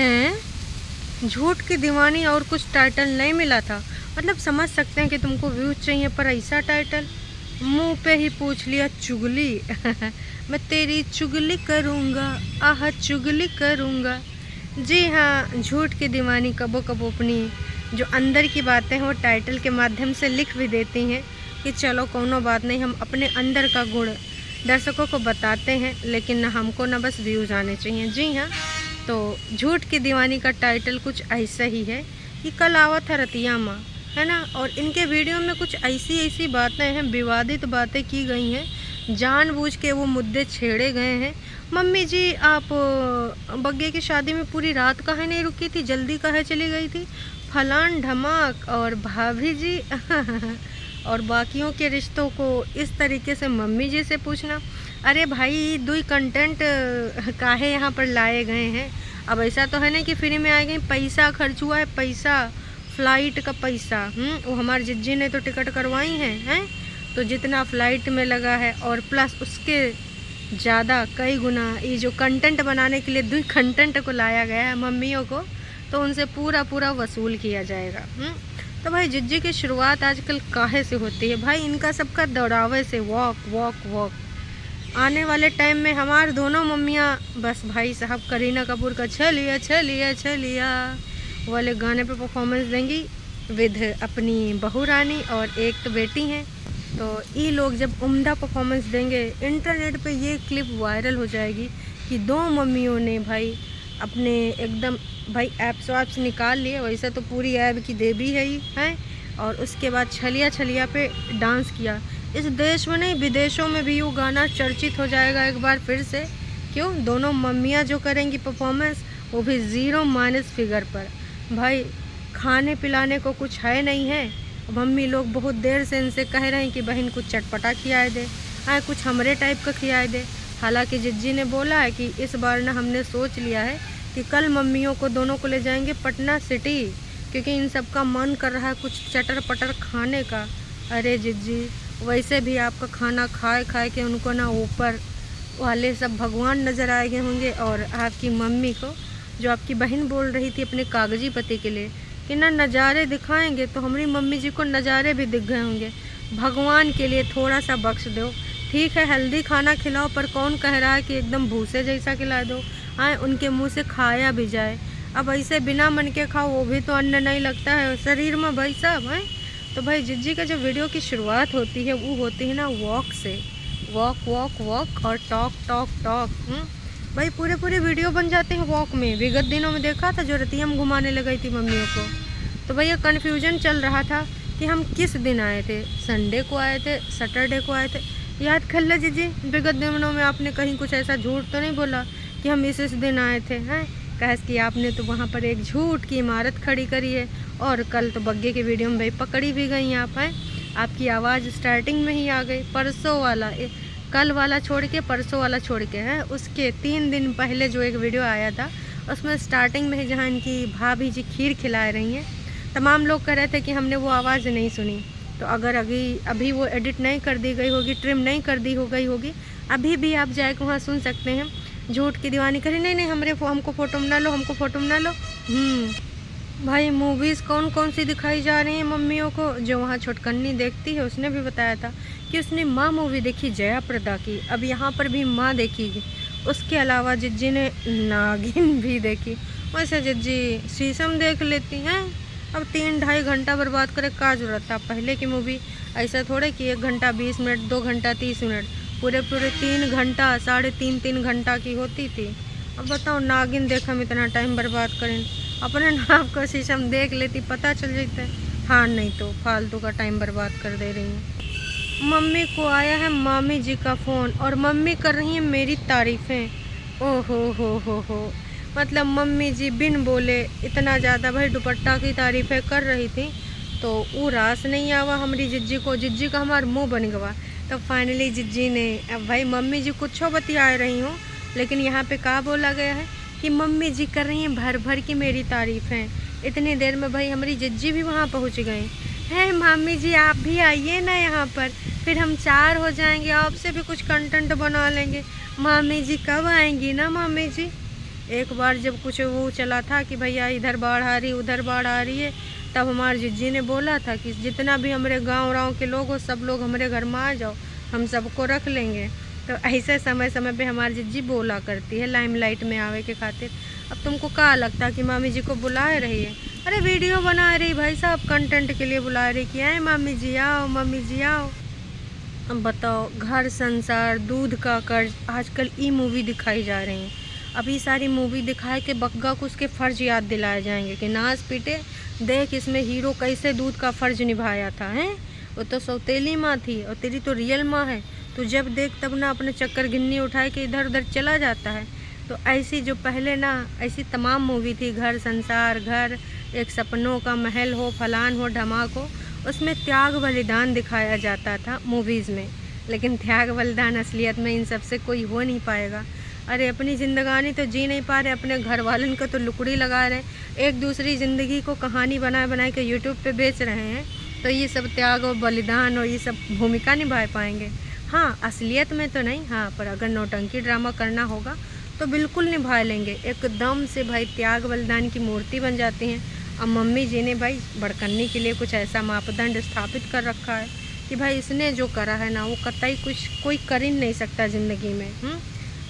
हैं झूठ की दीवानी और कुछ टाइटल नहीं मिला था। मतलब समझ सकते हैं कि तुमको व्यूज चाहिए, पर ऐसा टाइटल मुंह पे ही पूछ लिया, चुगली। मैं तेरी चुगली करूँगा, आह चुगली करूँगा। जी हाँ, झूठ की दीवानी कबो कबो अपनी जो अंदर की बातें हैं वो टाइटल के माध्यम से लिख भी देती हैं कि चलो कोनो बात नहीं, हम अपने अंदर का गुण दर्शकों को बताते हैं, लेकिन ना हमको ना बस व्यूज़ आने चाहिए। जी हाँ, तो झूठ की दीवानी का टाइटल कुछ ऐसा ही है कि कल आवत है रतिया माँ, है ना। और इनके वीडियो में कुछ ऐसी ऐसी बातें हैं, विवादित बातें की गई हैं, जानबूझ के वो मुद्दे छेड़े गए हैं। मम्मी जी आप बग्गे की शादी में पूरी रात काहे नहीं रुकी थी, जल्दी काहे चली गई थी, फलान ढमाक। और भाभी जी और बाकियों के रिश्तों को इस तरीके से मम्मी जी से पूछना। अरे भाई दुई कंटेंट काहे यहाँ पर लाए गए हैं। अब ऐसा तो है ना कि फ्री में आए गए, पैसा खर्च हुआ है, पैसा फ़्लाइट का पैसा। वो हमारे जिज्जी ने तो टिकट करवाई हैं। तो जितना फ़्लाइट में लगा है और प्लस उसके ज़्यादा कई गुना ये जो कंटेंट बनाने के लिए दुई कंटेंट को लाया गया है मम्मियों को, तो उनसे पूरा पूरा वसूल किया जाएगा। तो भाई जिज्जी की शुरुआत आजकल काहे से होती है भाई, इनका सबका दौड़ावे से, वॉक वॉक वॉक। आने वाले टाइम में हमारे दोनों मम्मियाँ बस भाई साहब करीना कपूर का छलिया छलिया छलिया वाले गाने पे परफॉर्मेंस देंगी विद अपनी बहू रानी, और एक तो बेटी हैं। तो ये लोग जब उम्दा परफॉर्मेंस देंगे, इंटरनेट पे ये क्लिप वायरल हो जाएगी कि दो मम्मियों ने भाई अपने एकदम भाई ऐप्स वैप्स निकाल लिए, वैसा तो पूरी ऐप की देवी है ही है, और उसके बाद छलिया छलिया पे डांस किया। इस देश में नहीं, विदेशों में भी वो गाना चर्चित हो जाएगा एक बार फिर से। क्यों? दोनों मम्मियाँ जो करेंगी परफॉर्मेंस, वो भी 0 माइनस फिगर पर। भाई खाने पिलाने को कुछ है नहीं है, मम्मी लोग बहुत देर से इनसे कह रहे हैं कि बहन कुछ चटपटा खिलाए दे, हाँ कुछ हमरे टाइप का खिलाए दे। हालांकि जिज्जी ने बोला है कि इस बार ना हमने सोच लिया है कि कल मम्मियों को दोनों को ले जाएंगे पटना सिटी, क्योंकि इन सब का मन कर रहा है कुछ चटर पटर खाने का। अरे जिज्जी, वैसे भी आपका खाना खाए खाए के उनको ना ऊपर वाले सब भगवान नज़र आए गए होंगे, और आपकी मम्मी को जो आपकी बहन बोल रही थी अपने कागजी पति के लिए कि ना नज़ारे दिखाएंगे, तो हमारी मम्मी जी को नज़ारे भी दिख गए होंगे। भगवान के लिए थोड़ा सा बख्श दो। ठीक है हेल्दी खाना खिलाओ, पर कौन कह रहा है कि एकदम भूसे जैसा खिला दो, आए उनके मुंह से खाया भी जाए। अब ऐसे बिना मन के खाओ, वो भी तो अन्न नहीं लगता है शरीर में भाई साहब हैं। तो भाई जिज्जी का जो वीडियो की शुरुआत होती है वो होती है ना वॉक से, वॉक वॉक वॉक और टॉक टॉक टॉक। भाई पूरे पूरे वीडियो बन जाते हैं वॉक में। विगत दिनों में देखा था जो रतियम घुमाने लग गई थी मम्मियों को। तो भैया कन्फ्यूजन चल रहा था कि हम किस दिन आए थे, संडे को आए थे, सैटरडे को आए थे। याद कर लो जीजी, विगत दिनों में आपने कहीं कुछ ऐसा झूठ तो नहीं बोला कि हम इस दिन आए थे हैं। कह कि आपने तो वहाँ पर एक झूठ की इमारत खड़ी करी है, और कल तो बग्गे की वीडियो में भाई पकड़ी भी गई आप हैं। आपकी आवाज़ स्टार्टिंग में ही आ गई। परसों वाला कल वाला छोड़ के परसों वाला छोड़ के है, उसके 3 दिन पहले जो एक वीडियो आया था उसमें स्टार्टिंग में ही जहाँ इनकी भाभी जी खीर खिला रही हैं, तमाम लोग कह रहे थे कि हमने वो आवाज़ नहीं सुनी। तो अगर अभी वो एडिट नहीं कर दी गई होगी, ट्रिम नहीं कर दी हो गई होगी, अभी भी आप जाके वहाँ सुन सकते हैं। झूठ की दीवानी करी, नहीं नहीं हमको फ़ोटो बना लो, हमको फ़ोटो बना लो। भाई मूवीज़ कौन कौन सी दिखाई जा रही हैं मम्मियों को, जो वहाँ छोटकन्नी देखती है उसने भी बताया था कि उसने माँ मूवी देखी जया प्रदा की, अब यहाँ पर भी माँ देखी। उसके अलावा जिज्जी ने नागिन भी देखी। वैसे जिज्जी शीशम देख लेती हैं, अब 3-2.5 घंटा बर्बाद करे का जरूरत था। पहले की मूवी ऐसा थोड़े कि 1 घंटा 20 मिनट, 2 घंटा 30 मिनट, पूरे 3 घंटा 3.5 घंटा की होती थी। अब बताओ नागिन देख हम इतना टाइम बर्बाद करें, अपने नाम को शीशम देख लेती पता चल जाता है। हाँ नहीं तो फालतू का टाइम बर्बाद कर दे रही हैं। मम्मी को आया है मामी जी का फ़ोन और मम्मी कर रही हैं मेरी तारीफ़ें। ओहो हो, मतलब मम्मी जी बिन बोले इतना ज़्यादा भाई दुपट्टा की तारीफ़ें कर रही थी, तो वो रास नहीं आवा हमारी जिज्जी को, जिज्जी का हमारा मुंह बन गवा। तो फाइनली जिज्जी ने, अब भाई मम्मी जी कुछ बतिया रही हूँ, लेकिन यहाँ पे क्या बोला गया है कि मम्मी जी कर रही हैं भर भर की मेरी तारीफ़ें। इतनी देर में भाई हमारी जिज्जी भी वहाँ पहुँच गई हैं। मम्मी जी आप भी आइए ना यहाँ पर, फिर हम 4 हो जाएंगे, आपसे भी कुछ कंटेंट बना लेंगे। मम्मी जी कब आएंगी ना मम्मी जी? एक बार जब कुछ वो चला था कि भैया इधर बाढ़ आ रही उधर बाढ़ आ रही है, तब हमारे जिज्जी ने बोला था कि जितना भी हमारे गाँव के लोग हो सब लोग हमारे घर में आ जाओ, हम सबको रख लेंगे। तो ऐसे समय समय पे हमारी जिज्जी बोला करती है लाइमलाइट में आवे के खातिर। अब तुमको क्या लगता कि मामी जी को बुला रही है? अरे वीडियो बना रही भाई साहब, कंटेंट के लिए बुला रही कि आए मामी जी आओ, मम्मी जी आओ। अब बताओ, घर संसार दूध का कर्ज, आजकल ई मूवी दिखाई जा रही हैं। अब ये सारी मूवी दिखाए के बग्गा को उसके फ़र्ज याद दिलाए जाएंगे कि नाच पीटे देख इसमें हीरो कैसे दूध का फ़र्ज निभाया था। हैं वो तो सौतेली माँ थी और तेरी तो रियल माँ है। तो जब देख तब ना अपने चक्कर गिन्नी उठाए के इधर उधर चला जाता है। तो ऐसी जो पहले ना ऐसी तमाम मूवी थी, घर संसार, घर एक सपनों का महल हो, फलान हो, ढमाक हो, उसमें त्याग बलिदान दिखाया जाता था मूवीज़ में। लेकिन त्याग बलिदान असलियत में इन सब से कोई हो नहीं पाएगा। अरे अपनी ज़िंदगानी तो जी नहीं पा रहे, अपने घर वालों को तो लुकड़ी लगा रहे, एक दूसरी ज़िंदगी को कहानी बना के यूट्यूब पे बेच रहे हैं। तो ये सब त्याग और बलिदान और ये सब भूमिका निभा पाएंगे? हाँ, असलियत में तो नहीं, हाँ, पर अगर नौटंकी ड्रामा करना होगा तो बिल्कुल निभा लेंगे एकदम से भाई। त्याग बलिदान की मूर्ति बन जाती हैं। अब मम्मी जी ने भाई बड़कन्नी के लिए कुछ ऐसा मापदंड स्थापित कर रखा है कि भाई इसने जो करा है ना वो कतई कुछ कोई कर ही नहीं सकता ज़िंदगी में।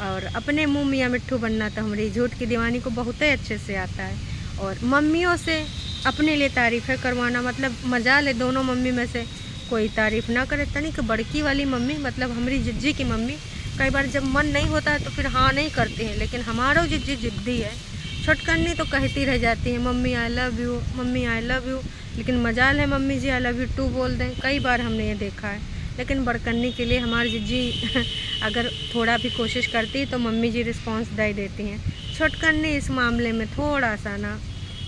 और अपने मुँह मियाँ मिट्ठू बनना तो हमारी झूठ की दीवानी को बहुत ही अच्छे से आता है। और मम्मियों से अपने लिए तारीफ़ें करवाना, मतलब मजा ले दोनों मम्मी में से कोई तारीफ़ ना करे। तनिक बड़की वाली मम्मी मतलब हमारी जिज्जी की मम्मी कई बार जब मन नहीं होता है तो फिर हाँ नहीं करती है, लेकिन हमारो जिज्जी जिद्दी है। छोटकन्नी तो कहती रह जाती है mummy I love you, mummy I love you, लेकिन मजाल है mummy ji I love you too बोल दें। कई बार हमने ये देखा है। लेकिन बड़कन्नी के लिए हमारी जिज्जी अगर थोड़ा भी कोशिश करती तो मम्मी जी रिस्पॉन्स दे देती हैं। छोटकन्नी इस मामले में थोड़ा सा ना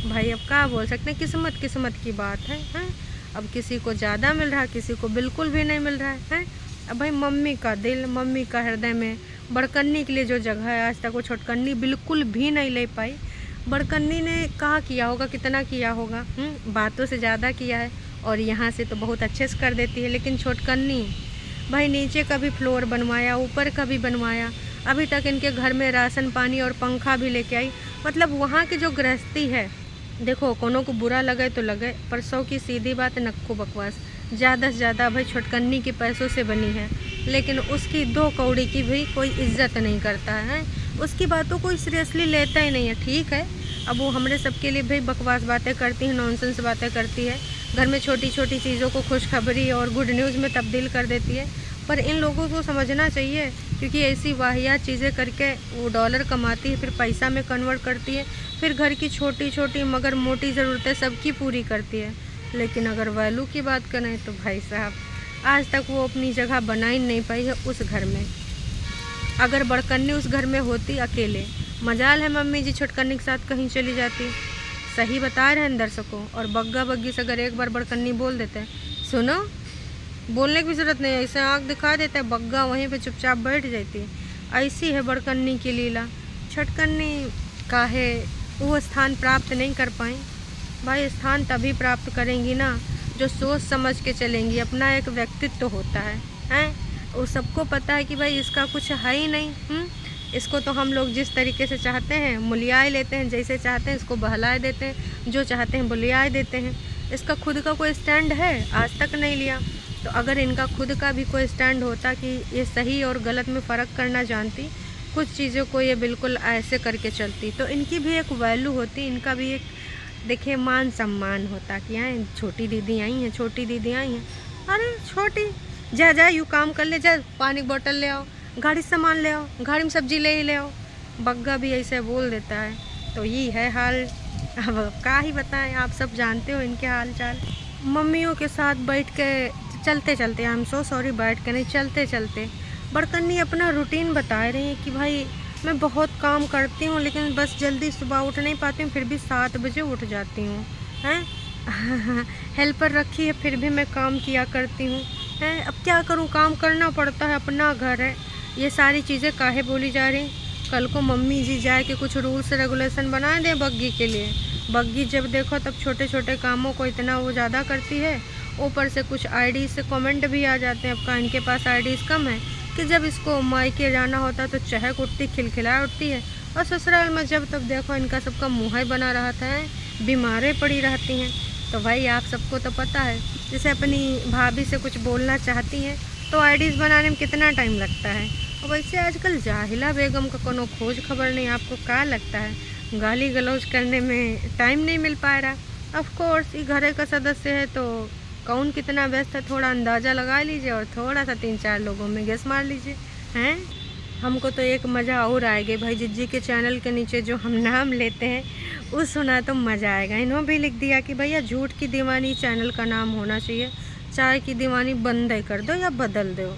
भाई, अब क्या बोल सकते हैं, किस्मत की बात है। अब किसी को ज़्यादा मिल रहा है, किसी को बिल्कुल भी नहीं मिल रहा है। अब भाई मम्मी का दिल, मम्मी का हृदय में बड़कन्नी के लिए जो जगह है आज तक वो छोटकन्नी बिल्कुल भी नहीं ले पाई। बड़कन्नी ने कहाँ किया होगा, कितना किया होगा, बातों से ज़्यादा किया है और यहाँ से तो बहुत अच्छे से कर देती है। लेकिन छोटकन्नी भाई नीचे का भी फ्लोर बनवाया, ऊपर का भी बनवाया, अभी तक इनके घर में राशन पानी और पंखा भी लेके आई। मतलब वहाँ की जो गृहस्थी है, देखो कोनो को बुरा लगे तो लगे, पर सौ की सीधी बात, नक्को बकवास। ज़्यादा से ज़्यादा भाई छोटकन्नी के पैसों से बनी है, लेकिन उसकी दो कौड़ी की भी कोई इज्जत नहीं करता है। उसकी बातों को सीरियसली लेता ही नहीं है। ठीक है, अब वो हमारे सबके लिए भाई बकवास बातें करती है, नॉनसेंस बातें करती है, घर में छोटी छोटी चीज़ों को खुशखबरी और गुड न्यूज़ में तब्दील कर देती है। पर इन लोगों को समझना चाहिए, क्योंकि ऐसी वाहियात चीज़ें करके वो डॉलर कमाती है, फिर पैसा में कन्वर्ट करती है, फिर घर की छोटी छोटी मगर मोटी ज़रूरतें सबकी पूरी करती है। लेकिन अगर वैल्यू की बात करें तो भाई साहब आज तक वो अपनी जगह बना ही नहीं पाई है उस घर में। अगर बड़कन्नी उस घर में होती अकेले, मजाल है मम्मी जी छोटकन्नी के साथ कहीं चली जाती। सही बता रहे हैं दर्शकों। और बग्गा बग्गी से अगर एक बार बड़कन्नी बोल देते हैं, सुनो, बोलने की भी ज़रूरत नहीं है, ऐसे आँख दिखा देता है, बग्गा वहीं पे चुपचाप बैठ जाती है। ऐसी है बड़कन्नी की लीला। छोटकन्नी काहे वो स्थान प्राप्त नहीं कर पाई। भाई स्थान तभी प्राप्त करेंगी ना जो सोच समझ के चलेंगी। अपना एक व्यक्तित्व होता है, हैं, वो सबको पता है कि भाई इसका कुछ है ही नहीं। इसको तो हम लोग जिस तरीके से चाहते हैं मुलियाए लेते हैं, जैसे चाहते हैं इसको बहलाए देते हैं, जो चाहते हैं बुलियाए देते हैं। इसका खुद का कोई स्टैंड है? आज तक नहीं लिया। तो अगर इनका खुद का भी कोई स्टैंड होता कि ये सही और गलत में फ़र्क करना जानती, कुछ चीज़ों को ये बिल्कुल ऐसे करके चलती, तो इनकी भी एक वैल्यू होती, इनका भी एक देखिए मान सम्मान होता कि यहाँ छोटी दीदी आई हैं, छोटी दीदी आई हैं। अरे छोटी, जा यूँ काम कर ले, जा पानी की बोतल ले आओ, गाड़ी से सामान ले आओ, गाड़ी में सब्जी ले आओ। बग्गा भी ऐसे बोल देता है। तो ये है हाल। अब क्या ही बताएं, आप सब जानते हो इनके हाल चाल। मम्मियों के साथ बैठ के चलते चलते, आई एम सो सॉरी, बैठ के नहीं, चलते चलते बड़कन्नी अपना रूटीन बता रही हैं कि भाई मैं बहुत काम करती हूँ, लेकिन बस जल्दी सुबह उठ नहीं पाती हूँ, फिर भी 7 बजे उठ जाती हूँ। हैं हेल्पर रखी है फिर भी मैं काम किया करती हूँ। हैं अब क्या करूँ, काम करना पड़ता है, अपना घर है। ये सारी चीज़ें काहे बोली जा रही? कल को मम्मी जी जाए कि कुछ रूल्स रेगुलेशन बना दें बग्गी के लिए। बग्गी जब देखो तब छोटे छोटे कामों को इतना वो ज़्यादा करती है, ऊपर से कुछ आईडी से कमेंट भी आ जाते हैं। अब का इनके पास आईडीज़ कम है कि जब इसको मायके जाना होता है तो चहक उठती, खिलखिला उठती है, और ससुराल में जब तब देखो इनका सबका मुँह ही बना रहता है, बीमारें पड़ी रहती हैं। तो भाई आप सबको तो पता है, जैसे अपनी भाभी से कुछ बोलना चाहती हैं तो आईडीज़ बनाने में कितना टाइम लगता है। और वैसे आजकल जाहिला बेगम का कोनो खोज खबर नहीं। आपको क्या लगता है गाली गलौज करने में टाइम नहीं मिल पा रहा? ऑफ कोर्स ये घर का सदस्य है तो कौन कितना व्यस्त है थोड़ा अंदाज़ा लगा लीजिए और थोड़ा सा 3-4 लोगों में गेस मार लीजिए हैं। हमको तो एक मज़ा और आएगा भाई, जिज्जी के चैनल के नीचे जो हम नाम लेते हैं वो सुना तो मज़ा आएगा। इन्होंने भी लिख दिया कि भैया झूठ की दीवानी चैनल का नाम होना चाहिए, चाय की दीवानी बंद कर दो या बदल दो।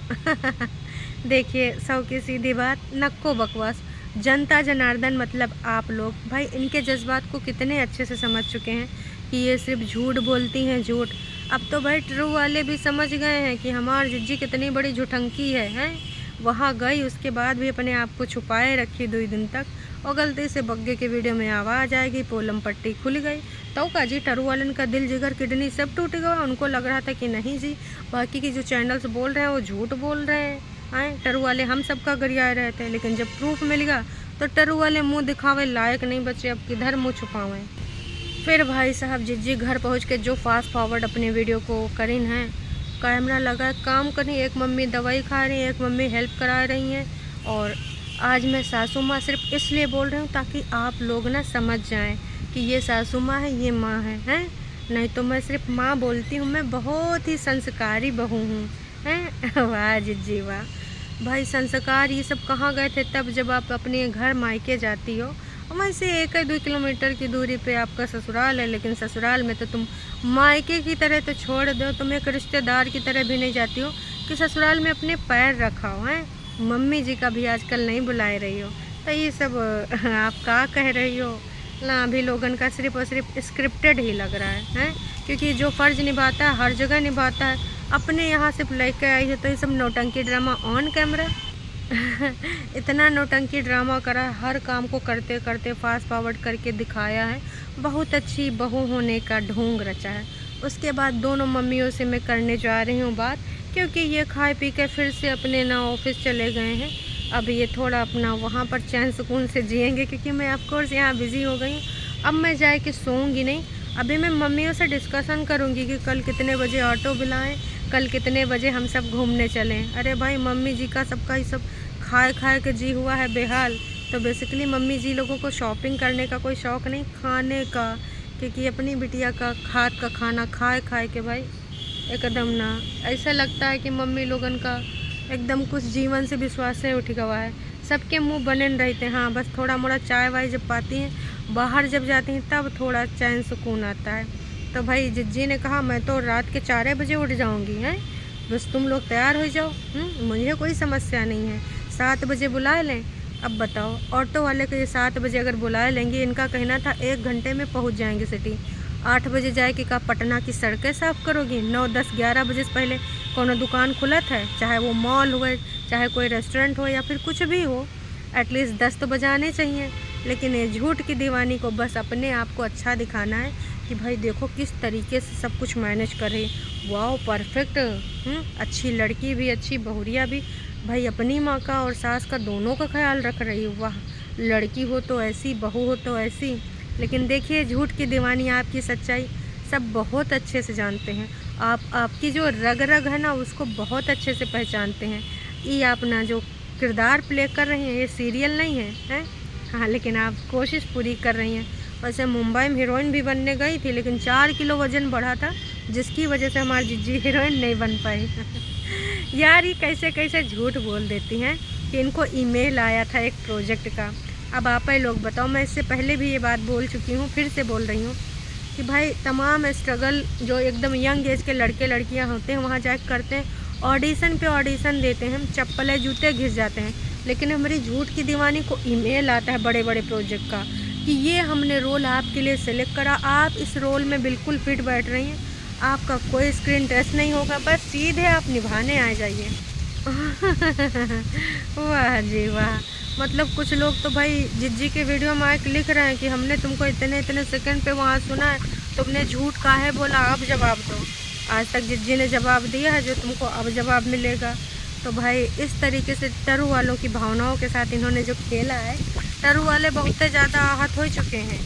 देखिए सौ की सीधी बात, नक्को बकवास। जनता जनार्दन मतलब आप लोग भाई इनके जज्बात को कितने अच्छे से समझ चुके हैं कि ये सिर्फ झूठ बोलती हैं, झूठ। अब तो भाई ट्रू वाले भी समझ गए हैं कि हमारी जिज्जी कितनी बड़ी झूठंकी है। वहाँ गई उसके बाद भी अपने आप को छुपाए रखी 2 दिन तक, और गलती से बग्गे की वीडियो में आवाज़ आएगी, पोलम पट्टी खुल गई तो का जी टरू वालन का दिल जिगर किडनी सब टूट गया। उनको लग रहा था कि नहीं जी बाकी के जो चैनल्स बोल रहे हैं वो झूठ बोल रहे हैं। टरू वाले हम सबका गरियाए रहे थे, लेकिन जब प्रूफ मिल गया तो टरू वाले मुँह दिखावे लायक नहीं बचे, अब किधर मुँह छुपावें। फिर भाई साहब जिज्जी घर पहुँच के जो फास्ट फॉरवर्ड अपने वीडियो को करीन हैं, कैमरा लगा काम करी, एक मम्मी दवाई खा रही हैं, एक मम्मी हेल्प करा रही हैं। और आज मैं सासू माँ सिर्फ इसलिए बोल रही हूँ ताकि आप लोग ना समझ जाएं कि ये सासू माँ है, ये माँ है। नहीं तो मैं सिर्फ माँ बोलती हूँ, मैं बहुत ही संस्कारी बहू हूँ हैं। वाह जिज्जी वाह भाई, संस्कार ये सब कहाँ गए थे तब जब आप अपने घर मायके जाती हो। वैसे 1-2 किलोमीटर की दूरी पे आपका ससुराल है, लेकिन ससुराल में तो तुम मायके की तरह तो छोड़ दो, तुम एक रिश्तेदार की तरह भी नहीं जाती हो कि ससुराल में अपने पैर रखा हो हैं। मम्मी जी का भी आजकल नहीं बुलाए रही हो, तो ये सब आप क्या कह रही हो ना। अभी लोगन का सिर्फ और सिर्फ स्क्रिप्टेड ही लग रहा है, क्योंकि जो फ़र्ज निभाता है हर जगह निभाता है। अपने यहाँ सिर्फ लेके आई है तो ये सब नौटंकी ड्रामा ऑन कैमरा। इतना नौटंकी ड्रामा करा, हर काम को करते करते फास्ट फॉरवर्ड करके दिखाया है, बहुत अच्छी बहू होने का ढोंग रचा है। उसके बाद दोनों मम्मियों से मैं करने जा रही हूँ बात, क्योंकि ये खाए पी के फिर से अपने ना ऑफिस चले गए हैं। अब ये थोड़ा अपना वहाँ पर चैन सुकून से जिएंगे, क्योंकि मैं ऑफ कोर्स यहाँ बिज़ी हो गई हूँ। अब मैं जाए कि सोऊंगी नहीं, अभी मैं मम्मियों से डिस्कशन करूँगी कि कल कितने बजे ऑटो बुलाएं, कल कितने बजे हम सब घूमने चलें। अरे भाई मम्मी जी का सबका ही सब खाए खाए के जी हुआ है बेहाल। तो बेसिकली मम्मी जी लोगों को शॉपिंग करने का कोई शौक़ नहीं, खाने का, क्योंकि अपनी बिटिया का हाथ का खाना खाए खाए के भाई एकदम ना ऐसा लगता है कि मम्मी लोगन का एकदम कुछ जीवन से विश्वास से उठ गया है। सबके मुंह बने रहते हैं, हाँ बस थोड़ा मोड़ा चाय वाय जब पाती हैं, बाहर जब जाती हैं तब थोड़ा चैन सुकून आता है। तो भाई जिज्जी ने कहा मैं तो रात के 4 बजे उठ जाऊंगी हैं, बस तुम लोग तैयार हो जाओ। मुझे कोई समस्या नहीं है, 7 बजे बुला लें। अब बताओ ऑटो वाले को ये 7 बजे अगर बुला लेंगे, इनका कहना था 1 घंटे में पहुंच जाएंगे सिटी। 8 बजे जाए कि का पटना की सड़कें साफ़ करोगी? 9, 10, 11 बजे से पहले कोनो दुकान खुलत है, चाहे वो मॉल हो, चाहे कोई रेस्टोरेंट हो या फिर कुछ भी हो, एटलीस्ट 10 तो बजाने चाहिए। लेकिन ये झूठ की दीवानी को बस अपने आप को अच्छा दिखाना है कि भाई देखो किस तरीके से सब कुछ मैनेज कर रही, वाह परफेक्ट, अच्छी लड़की भी, अच्छी बहुरिया भी, भाई अपनी माँ का और सास का दोनों का ख्याल रख रही हो। वाह लड़की हो तो ऐसी, बहू हो तो ऐसी। लेकिन देखिए झूठ की दीवानी आपकी सच्चाई सब बहुत अच्छे से जानते हैं। आप आपकी जो रग रग है ना उसको बहुत अच्छे से पहचानते हैं। ये आप ना जो किरदार प्ले कर रही हैं ये सीरियल नहीं है। हाँ लेकिन आप कोशिश पूरी कर रही हैं। वैसे मुंबई में हीरोइन भी बनने गई थी, लेकिन 4 किलो वज़न बढ़ा था, जिसकी वजह से हमारी जिज्जी हीरोइन नहीं बन पाई। यार ये कैसे कैसे झूठ बोल देती हैं कि इनको ईमेल आया था एक प्रोजेक्ट का। अब आप ही लोग बताओ, मैं इससे पहले भी ये बात बोल चुकी हूँ, फिर से बोल रही हूँ कि भाई तमाम स्ट्रगल जो एकदम यंग एज के लड़के लड़कियाँ होते हैं वहाँ जाकर करते हैं, ऑडिशन पे ऑडिशन देते हैं, चप्पलें जूते घिस जाते हैं, लेकिन हमारी झूठ की दीवानी को ईमेल आता है बड़े बड़े प्रोजेक्ट का कि ये हमने रोल आपके लिए सेलेक्ट करा, आप इस रोल में बिल्कुल फिट बैठ रही हैं, आपका कोई स्क्रीन टेस्ट नहीं होगा, बस सीधे आप निभाने आ जाइए। वाह जी वाह, मतलब कुछ लोग तो भाई जिज्जी के वीडियो में आके लिख रहे हैं कि हमने तुमको इतने इतने सेकंड पे वहाँ सुना है, तुमने झूठ काहे बोला, अब जवाब दो। आज तक जिज्जी ने जवाब दिया है जो तुमको अब जवाब मिलेगा। तो भाई इस तरीके से टरू वालों की भावनाओं के साथ इन्होंने जो खेला है टरू वाले बहुत ज़्यादा आहत हो चुके हैं।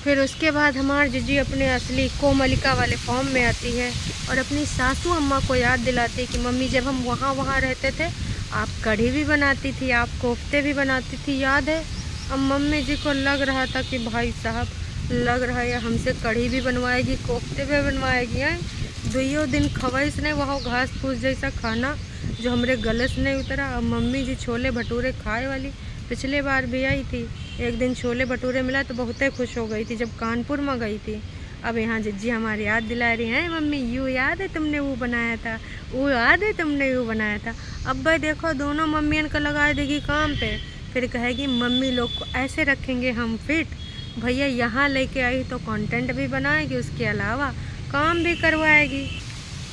फिर उसके बाद हमारी जीजी अपने असली कोमलिका वाले फॉर्म में आती है और अपनी सासू अम्मा को याद दिलाती है कि मम्मी जब हम वहाँ रहते थे आप कढ़ी भी बनाती थी, आप कोफ्ते भी बनाती थी, याद है। अब मम्मी जी को लग रहा था कि भाई साहब लग रहा है हमसे कढ़ी भी बनवाएगी, कोफ्ते भी बनवाएगी हैं। दुइयों दिन खवाइश ने वहाँ घास फूस जैसा खाना जो हमरे गले से नहीं उतरा। अब मम्मी जी छोले भटूरे खाए वाली पिछले बार भी आई थी, एक दिन छोले भटूरे मिला तो बहुत खुश हो गई थी जब कानपुर में गई थी। अब यहाँ जिज्जी हमारी याद दिला रही हैं, मम्मी यूँ याद है तुमने वो बनाया था, वो याद है तुमने वो बनाया था। अब भाई देखो दोनों मम्मियन का लगा देगी काम पे, फिर कहेगी मम्मी लोग को ऐसे रखेंगे हम फिट। भैया यहाँ लेके आई तो कंटेंट भी बनाएगी, उसके अलावा काम भी करवाएगी।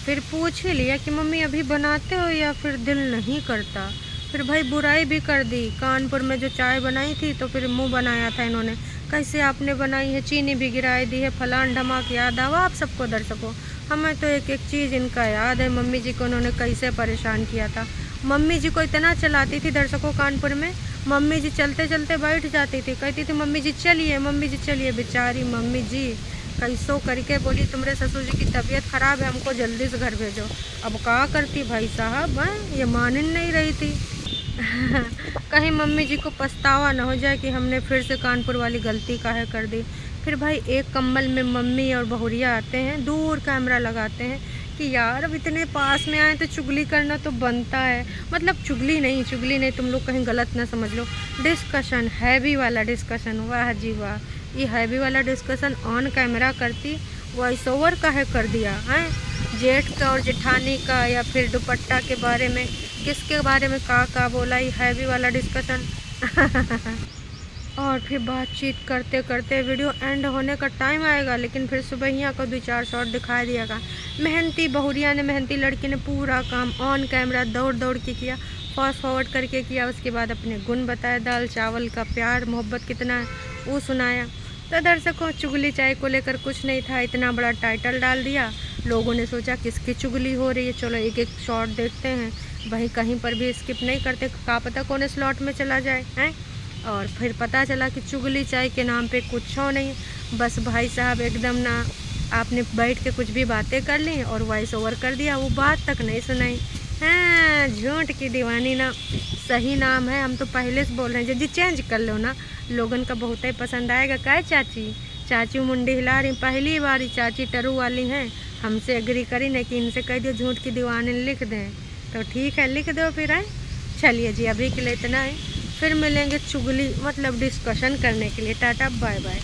फिर पूछ ही लिया कि मम्मी अभी बनाते हो या फिर दिल नहीं करता। फिर भाई बुराई भी कर दी, कानपुर में जो चाय बनाई थी तो फिर मुंह बनाया था इन्होंने, कैसे आपने बनाई है, चीनी भी गिराई दी है, फलान ढमाक। याद आवा आप सबको दर्शकों, हमें तो एक एक चीज़ इनका याद है, मम्मी जी को उन्होंने कैसे परेशान किया था। मम्मी जी को इतना चलाती थी दर्शकों कानपुर में, मम्मी जी चलते चलते बैठ जाती थी, कहती थी मम्मी जी चलिए, मम्मी जी चलिए। बेचारी मम्मी जी कैसो करके बोली तुम्हारे ससुर जी की तबीयत ख़राब है, हमको जल्दी से घर भेजो। अब क्या करती भाई साहब, हैं ये मान ही नहीं रही थी। कहीं मम्मी जी को पछतावा ना हो जाए कि हमने फिर से कानपुर वाली गलती काहे कर दी। फिर भाई एक कम्बल में मम्मी और बहुरिया आते हैं, दूर कैमरा लगाते हैं कि यार अब इतने पास में आए तो चुगली करना तो बनता है। मतलब चुगली नहीं, तुम लोग कहीं गलत ना समझ लो, डिस्कशन, हैवी वाला डिस्कशन। वाह जी वाह, ये हैवी वाला डिस्कशन ऑन कैमरा करती, वॉइस ओवर काहे कर दिया है। जेठ का और जेठानी का या फिर दुपट्टा के बारे में, किसके बारे में का बोला, ये हैवी वाला डिस्कशन। और फिर बातचीत करते करते वीडियो एंड होने का टाइम आएगा, लेकिन फिर सुबहिया को 2-4 शॉट दिखा दिएगा। मेहनती बहुरिया ने, मेहनती लड़की ने पूरा काम ऑन कैमरा दौड़ दौड़ के किया, फास्ट फॉरवर्ड करके किया। उसके बाद अपने गुण बताए, दाल चावल का प्यार मोहब्बत कितना है वो सुनाया। तो दर्शकों चुगली चाय को लेकर कुछ नहीं था, इतना बड़ा टाइटल डाल दिया, लोगों ने सोचा किसकी चुगली हो रही है। चलो एक एक शॉट देखते हैं भाई, कहीं पर भी स्किप नहीं करते, क्या पता कौन स्लॉट में चला जाए हैं। और फिर पता चला कि चुगली चाय के नाम पे कुछ हो नहीं, बस भाई साहब एकदम ना आपने बैठ के कुछ भी बातें कर ली और वॉइस ओवर कर दिया, वो बात तक नहीं सुनाई। हाँ झूठ की दीवानी ना सही नाम है, हम तो पहले से बोल रहे हैं जी चेंज कर लो ना, लोगन का बहुत ही पसंद आएगा। क्या चाची, चाची मुंडी हिला रही, पहली बार ही चाची टरू वाली हैं, हमसे एग्री करी नहीं कि इनसे कह दियो झूठ की दीवानी लिख दें, तो ठीक है लिख दो फिर। है चलिए जी अभी के लिए इतना है, फिर मिलेंगे चुगली मतलब डिस्कशन करने के लिए। Tata bye bye.